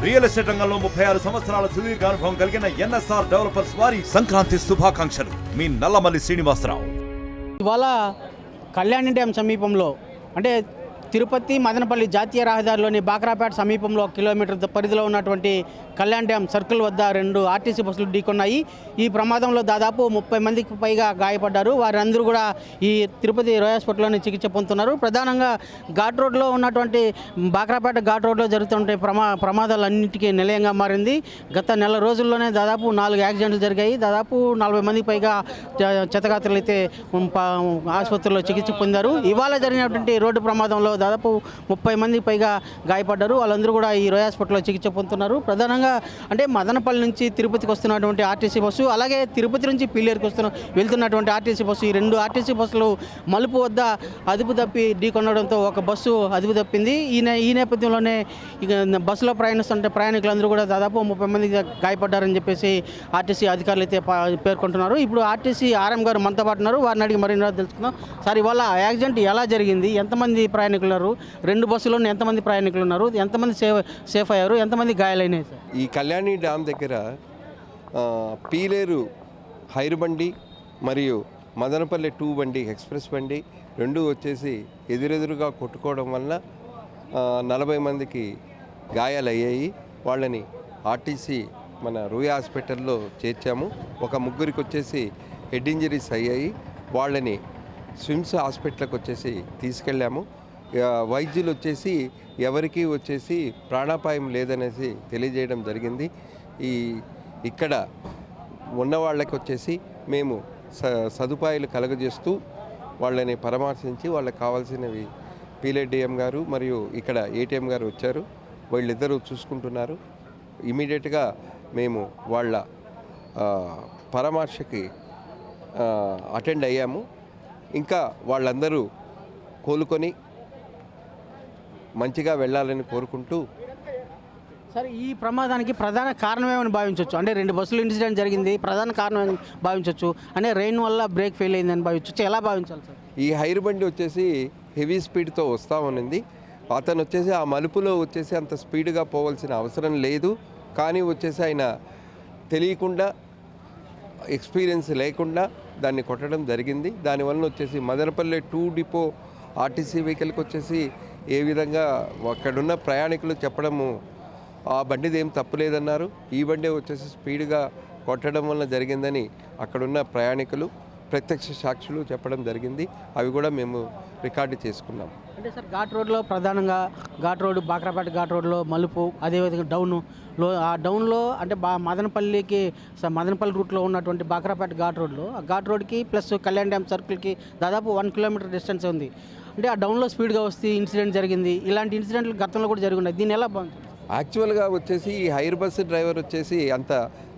Real estate రంగంలో 36 సంవత్సరాల సుదీర్ఘ అనుభవం కలిగిన ఎన్ఎస్ఆర్ డెవలపర్స్ వారి సంక్రాంతి శుభాకాంక్షలు. మీ నల్లమల్లి శ్రీనివాసరావు. ఇవాళ కళ్యాణి డ్యామ్ సమీపంలో అంటే తిరుపతి మదనపల్లి జాతీయ రహదారిలోని బాక్రాపేట సమీపంలో కిలోమీటర్ పరిధిలో ఉన్నటువంటి కళ్యాణ్ డ్యామ్ సర్కిల్ వద్ద 2 ఆర్టీసీ బస్సులు ఢీకొన్నాయి. ఈ ప్రమాదంలో దాదాపు 30 మందికి పైగా గాయపడ్డారు. వారందరూ కూడా ఈ తిరుపతి రోయల్ హాస్పిటల్లోని చికిత్స పొందుతున్నారు. ప్రధానంగా ఘాట్ రోడ్లో ఉన్నటువంటి బాక్రాపేట ఘాట్ రోడ్లో జరుగుతుంటే ప్రమాదాలన్నింటికీ నిలయంగా మారింది. గత నెల రోజుల్లోనే దాదాపు 4 యాక్సిడెంట్లు జరిగాయి. దాదాపు 40 మందికి పైగా క్షతగాత్రులు అయితే ఆసుపత్రిలో చికిత్స పొందారు. ఇవాళ జరిగినటువంటి రోడ్డు ప్రమాదంలో దాదాపు 30 మందికి పైగా గాయపడ్డారు. వాళ్ళందరూ కూడా ఈ రోయల్ హాస్పిటల్లో చికిత్స పొందుతున్నారు. ప్రధానంగా అంటే మదనపల్లి నుంచి తిరుపతికి వస్తున్నటువంటి ఆర్టీసీ బస్సు, అలాగే తిరుపతి నుంచి పీలేరుకి వెళ్తున్నటువంటి ఆర్టీసీ బస్సు, ఈ 2 ఆర్టీసీ బస్సులు మలుపు వద్ద అదుపు తప్పి ఢీకొనడంతో ఒక బస్సు అదుపు తప్పింది. ఈ నేపథ్యంలోనే ఇక బస్సులో ప్రయాణిస్తుంటే ప్రయాణికులందరూ కూడా దాదాపు 30 మంది గాయపడ్డారని చెప్పేసి ఆర్టీసీ అధికారులు అయితే పేర్కొంటున్నారు. ఇప్పుడు ఆర్టీసీ ఆర్ఎం గారు మనతో పాటు ఉన్నారు. వారిని అడిగి మరిన్ని తెలుసుకుందాం. సార్, ఇవాళ యాక్సిడెంట్ ఎలా జరిగింది? ఎంతమంది ప్రయాణికులు ఉన్నారు? 2 బస్సుల్లో ఎంతమంది ప్రయాణికులు ఉన్నారు? ఎంతమంది సేఫ్ అయ్యారు? ఎంతమంది గాయాలైనాయి సార్? ఈ కళ్యాణి డ్యామ్ దగ్గర పీలేరు హైరు బండి మరియు మదనపల్లి 2 బండి ఎక్స్ప్రెస్ బండి 2 వచ్చేసి ఎదురెదురుగా కొట్టుకోవడం వల్ల 40 మందికి గాయాలయ్యాయి. వాళ్ళని ఆర్టీసీ మన రూయా హాస్పిటల్లో చేర్చాము. ఒక ముగ్గురికి వచ్చేసి హెడ్ ఇంజరీస్ అయ్యాయి. వాళ్ళని స్విమ్స్ హాస్పిటల్కి వచ్చేసి తీసుకెళ్ళాము. వైద్యులు వచ్చేసి ఎవరికి వచ్చేసి ప్రాణాపాయం లేదనేసి తెలియజేయడం జరిగింది. ఇక్కడ ఉన్న వాళ్ళకి వచ్చేసి మేము సదుపాయాలు కలుగజేస్తూ వాళ్ళని పరామర్శించి వాళ్ళకి కావాల్సినవి పీలేడిఎం గారు మరియు ఇక్కడ ఏటీఎం గారు వచ్చారు. వీళ్ళిద్దరూ చూసుకుంటున్నారు. ఇమీడియట్గా మేము వాళ్ళ పరామర్శకి అటెండ్ అయ్యాము. ఇంకా వాళ్ళందరూ కోలుకొని మంచిగా వెళ్ళాలని కోరుకుంటూ. సార్, ఈ ప్రమాదానికి ప్రధాన కారణం ఏమని భావించవచ్చు? అంటే 2 బస్సులు ఇన్సిడెంట్ జరిగింది, ప్రధాన కారణం ఏమని భావించవచ్చు? అంటే రెయిన్ వల్ల బ్రేక్ ఫెయిల్ అయిందని భావించవచ్చు. ఎలా భావించాలి సార్? ఈ హైర్ బండి వచ్చేసి హెవీ స్పీడ్తో వస్తూ ఉన్నింది. అతను వచ్చేసి ఆ మలుపులో వచ్చేసి అంత స్పీడ్గా పోవాల్సిన అవసరం లేదు. కానీ వచ్చేసి ఆయన తెలియకుండా ఎక్స్పీరియన్స్ లేకుండా దాన్ని కొట్టడం జరిగింది. దానివల్ల వచ్చేసి మదనపల్లి 2 డిపో ఆర్టీసీ వెహికల్కి వచ్చేసి ఏ విధంగా అక్కడున్న ప్రయాణికులు చెప్పడము ఆ బండిది ఏం తప్పులేదన్నారు. ఈ బండి వచ్చేసి స్పీడ్గా కొట్టడం వల్ల జరిగిందని అక్కడున్న ప్రయాణికులు ప్రత్యక్ష సాక్షులు చెప్పడం జరిగింది. అవి కూడా మేము రికార్డు చేసుకున్నాం. అంటే సార్, ఘాట్ రోడ్లో ప్రధానంగా ఘాట్ రోడ్డు బాక్రాపేట ఘాట్ రోడ్లో మలుపు, అదేవిధంగా ఆ డౌన్లో అంటే మదనపల్లి రూట్లో ఉన్నటువంటి బాక్రాపేట ఘాట్ రోడ్లో ఆ ఘాట్ రోడ్కి ప్లస్ కళ్యాణ్ డ్యామ్ సర్కిల్కి దాదాపు 1 కిలోమీటర్ డిస్టెన్స్ ఉంది. అంటే ఆ డౌన్లో స్పీడ్గా వస్తే ఇన్సిడెంట్ జరిగింది. ఇలాంటి ఇన్సిడెంట్లు గతంలో కూడా జరిగినాయి. దీన్ని ఎలా బాగుంటుంది? యాక్చువల్గా వచ్చేసి ఈ హైర్ బస్సు డ్రైవర్ వచ్చేసి అంత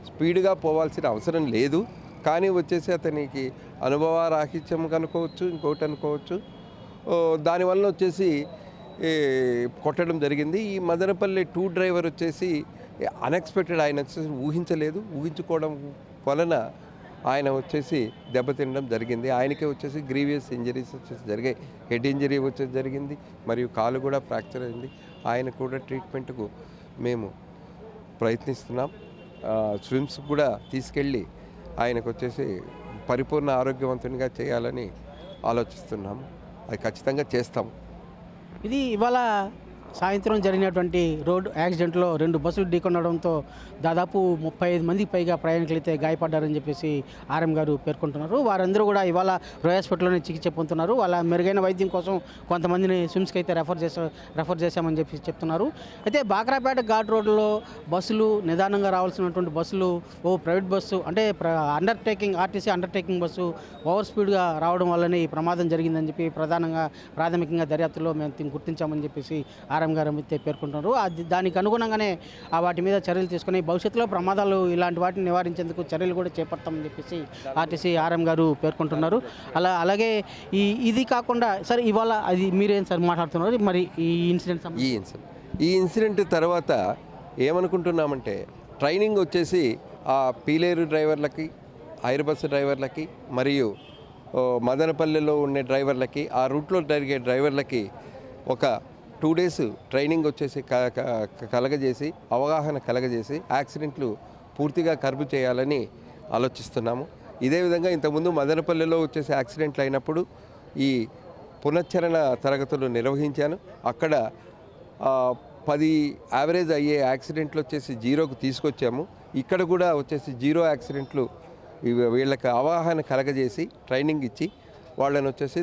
స్పీడ్గా పోవాల్సిన అవసరం లేదు. కానీ వచ్చేసి అతనికి అనుభవరాహిత్యం కనుకోవచ్చు, ఇంకోటి అనుకోవచ్చు. దానివల్ల వచ్చేసి కొట్టడం జరిగింది. ఈ మదనపల్లి 2 డ్రైవర్ వచ్చేసి అన్ఎక్స్పెక్టెడ్, ఆయన వచ్చేసి ఊహించుకోవడం వలన ఆయన వచ్చేసి దెబ్బతినడం జరిగింది. ఆయనకే వచ్చేసి గ్రీవియస్ ఇంజరీస్ వచ్చేసి జరిగాయి. హెడ్ ఇంజరీ వచ్చేసి జరిగింది మరియు కాలు కూడా ఫ్రాక్చర్ అయింది. ఆయన కూడా ట్రీట్మెంట్కు మేము ప్రయత్నిస్తున్నాం. స్విమ్స్ కూడా తీసుకెళ్ళి ఆయనకు వచ్చేసి పరిపూర్ణ ఆరోగ్యవంతునిగా చేయాలని ఆలోచిస్తున్నాము. అది ఖచ్చితంగా చేస్తాం. ఇది ఇవాళ సాయంత్రం జరిగినటువంటి రోడ్ యాక్సిడెంట్లో 2 బస్సులు ఢీకొనడంతో దాదాపు 35 మందికి పైగా ప్రయాణికులు అయితే గాయపడ్డారని చెప్పేసి ఆర్ఎం గారు పేర్కొంటున్నారు. వారందరూ కూడా ఇవాళ రోయల్ హాస్పిటల్లోనే చికిత్స పొందుతున్నారు. వాళ్ళ మెరుగైన వైద్యం కోసం కొంతమందిని స్విమ్స్కి అయితే రెఫర్ చేశామని చెప్పి చెప్తున్నారు. అయితే బాక్రాపేట ఘాట్ రోడ్లో బస్సులు నిదానంగా రావాల్సినటువంటి బస్సులు ప్రైవేట్ బస్సు అంటే ఆర్టీసీ అండర్టేకింగ్ బస్సు ఓవర్ స్పీడ్గా రావడం వల్లనే ఈ ప్రమాదం జరిగిందని చెప్పి ప్రాథమికంగా దర్యాప్తులో మేము గుర్తించామని చెప్పేసి ఆర్ఎం గారు అయితే పేర్కొంటున్నారు. దానికి అనుగుణంగానే వాటి మీద చర్యలు తీసుకుని భవిష్యత్తులో ప్రమాదాలు ఇలాంటి వాటిని నివారించేందుకు చర్యలు కూడా చేపడతామని చెప్పేసి ఆర్టీసీ ఆర్ఎం గారు పేర్కొంటున్నారు. అలాగే ఇది కాకుండా సార్, ఇవాళ అది మీరేం సార్ మాట్లాడుతున్నారు? మరి ఈ ఇన్సిడెంట్ తర్వాత ఏమనుకుంటున్నామంటే, ట్రైనింగ్ వచ్చేసి ఆ పీలేరు డ్రైవర్లకి, హైర్ బస్సు డ్రైవర్లకి మరియు మదనపల్లిలో ఉండే డ్రైవర్లకి, ఆ రూట్లో జరిగే డ్రైవర్లకి ఒక 2 డేస్ ట్రైనింగ్ వచ్చేసి కలగజేసి అవగాహన కలగజేసి యాక్సిడెంట్లు పూర్తిగా కర్బు చేయాలని ఆలోచిస్తున్నాము. ఇదే విధంగా ఇంతకుముందు మదనపల్లిలో వచ్చేసి యాక్సిడెంట్లు అయినప్పుడు ఈ పునశ్చరణ తరగతులు నిర్వహించాను. అక్కడ 10 యావరేజ్ అయ్యే యాక్సిడెంట్లు వచ్చేసి 0కు తీసుకొచ్చాము. ఇక్కడ కూడా వచ్చేసి 0 యాక్సిడెంట్లు వీళ్ళకి అవగాహన కలగజేసి ట్రైనింగ్ ఇచ్చి వాళ్ళని వచ్చేసి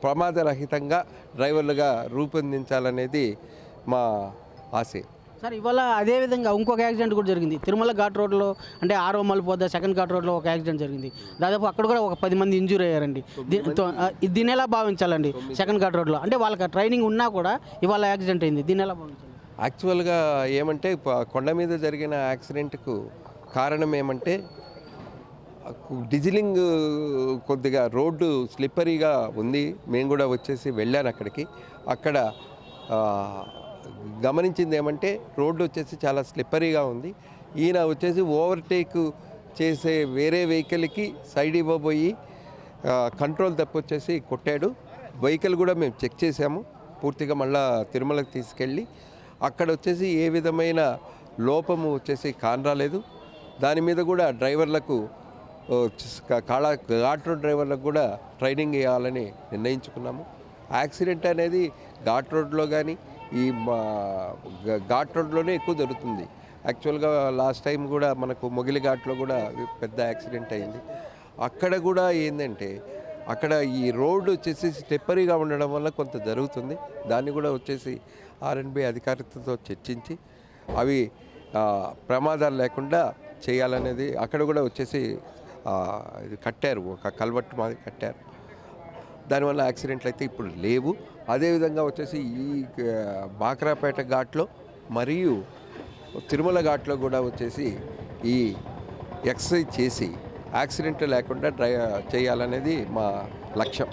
ప్రమాదరహితంగా డ్రైవర్లుగా రూపొందించాలనేది మా ఆశయం. సార్ ఇవాళ అదేవిధంగా ఇంకొక యాక్సిడెంట్ కూడా జరిగింది తిరుమల ఘాట్ రోడ్లో, అంటే 6వ మలుపు వద్ద సెకండ్ ఘాట్ రోడ్లో ఒక యాక్సిడెంట్ జరిగింది. దాదాపు అక్కడ కూడా ఒక 10 మంది ఇంజూర్ అయ్యారండి. దీన్ని ఎలా భావించాలండి? సెకండ్ ఘాట్ రోడ్లో అంటే వాళ్ళకి ట్రైనింగ్ ఉన్నా కూడా ఇవాళ యాక్సిడెంట్ అయింది, దీన్ని ఎలా భావించాలి? యాక్చువల్గా ఏమంటే కొండ మీద జరిగిన యాక్సిడెంట్కు కారణం ఏమంటే డిజిలింగ్ కొద్దిగా రోడ్డు స్లిప్పరీగా ఉంది. మేము కూడా వచ్చేసి వెళ్ళాను అక్కడికి. అక్కడ గమనించింది ఏమంటే రోడ్డు వచ్చేసి చాలా స్లిప్పరీగా ఉంది. ఈయన వచ్చేసి ఓవర్టేక్ చేసే వేరే వెహికల్కి సైడ్ ఇవ్వబోయి కంట్రోల్ తప్పొచ్చేసి కొట్టాడు. వెహికల్ కూడా మేము చెక్ చేసాము పూర్తిగా. మళ్ళా తిరుమలకి తీసుకెళ్ళి అక్కడ వచ్చేసి ఏ విధమైన లోపము వచ్చేసి కానరాలేదు. దాని మీద కూడా డ్రైవర్లకు ఘాట్ రోడ్ డ్రైవర్లకు కూడా ట్రైనింగ్ ఇవ్వాలని నిర్ణయించుకున్నాము. యాక్సిడెంట్ అనేది ఘాట్ రోడ్లో కానీ ఈ ఘాట్ రోడ్లోనే ఎక్కువ జరుగుతుంది. యాక్చువల్గా లాస్ట్ టైం కూడా మనకు మొగిలి ఘాట్లో కూడా పెద్ద యాక్సిడెంట్ అయింది. అక్కడ కూడా ఏంటంటే అక్కడ ఈ రోడ్డు వచ్చేసి స్టెప్పరీగా ఉండడం వల్ల కొంత జరుగుతుంది. దాన్ని కూడా వచ్చేసి R&B అధికారులతో చర్చించి అవి ప్రమాదాలు లేకుండా చేయాలనేది అక్కడ కూడా వచ్చేసి ఇది కట్టారు, ఒక కల్వర్ట్ మాది కట్టారు. దానివల్ల యాక్సిడెంట్లు అయితే ఇప్పుడు లేవు. అదేవిధంగా వచ్చేసి ఈ బాక్రాపేట ఘాట్లో మరియు తిరుమల ఘాట్లో కూడా వచ్చేసి ఈ ఎక్సర్సైజ్ చేసి యాక్సిడెంట్ లేకుండా చేయాలనేది మా లక్ష్యం.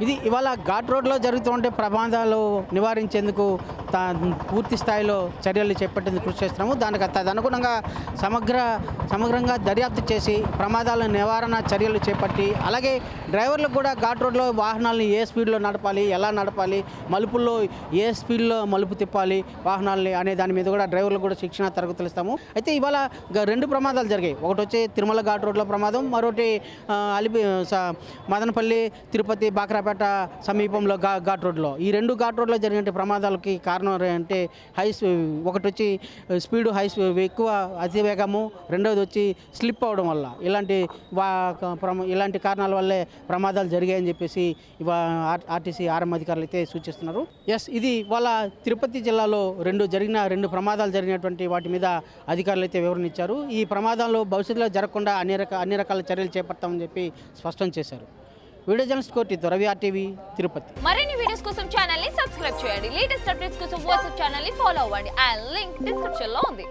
ఇది ఇవాళ ఘాట్ రోడ్లో జరుగుతుంటే ప్రమాదాలు నివారించేందుకు పూర్తి స్థాయిలో చర్యలు చేపట్టేందుకు కృషి చేస్తున్నాము. దానికి తదనుగుణంగా సమగ్రంగా దర్యాప్తు చేసి ప్రమాదాల నివారణ చర్యలు చేపట్టి, అలాగే డ్రైవర్లకు కూడా ఘాట్ రోడ్లో వాహనాలను ఏ స్పీడ్లో నడపాలి, ఎలా నడపాలి, మలుపుల్లో ఏ స్పీడ్లో మలుపు తిప్పాలి వాహనాలని అనే దాని మీద కూడా డ్రైవర్లకు కూడా శిక్షణ తరగతులు ఇస్తాము. అయితే ఇవాళ 2 ప్రమాదాలు జరిగాయి. ఒకటి వచ్చి తిరుమల ఘాట్ రోడ్లో ప్రమాదం, మరొకటి మదనపల్లి తిరుపతి బాక్రాపేట సమీపంలో ఘాట్ రోడ్లో. ఈ 2 ఘాట్ రోడ్లో జరిగిన ప్రమాదాలకి కారణం అంటే ఒకటి వచ్చి స్పీడు ఎక్కువ అతివేగము, రెండవది వచ్చి స్లిప్ అవడం వల్ల ఇలాంటి కారణాల వల్లే ప్రమాదాలు జరిగాయని చెప్పేసి ఆర్టీసీ RM అధికారులు అయితే సూచిస్తున్నారు. ఇది వాళ్ళ తిరుపతి జిల్లాలో 2 ప్రమాదాలు జరిగినటువంటి వాటి మీద అధికారులు అయితే వివరణ ఇచ్చారు. ఈ ప్రమాదాలు భవిష్యత్తులో జరగకుండా అన్ని రకాల చర్యలు చేపడతామని చెప్పి స్పష్టం చేశారు. వీడియో జర్నలిస్ట్ కోటితో రవి, RTV, తిరుపతి. మరిన్ని వీడియోస్ కోసం ఛానల్ ని సబ్స్క్రైబ్ చేయండి. లేటెస్ట్ అప్డేట్స్ కోసం వాట్సాప్ ఛానల్ ని ఫాలో అవ్వండి. ఆ లింక్ డిస్క్రిప్షన్ లో ఉంది.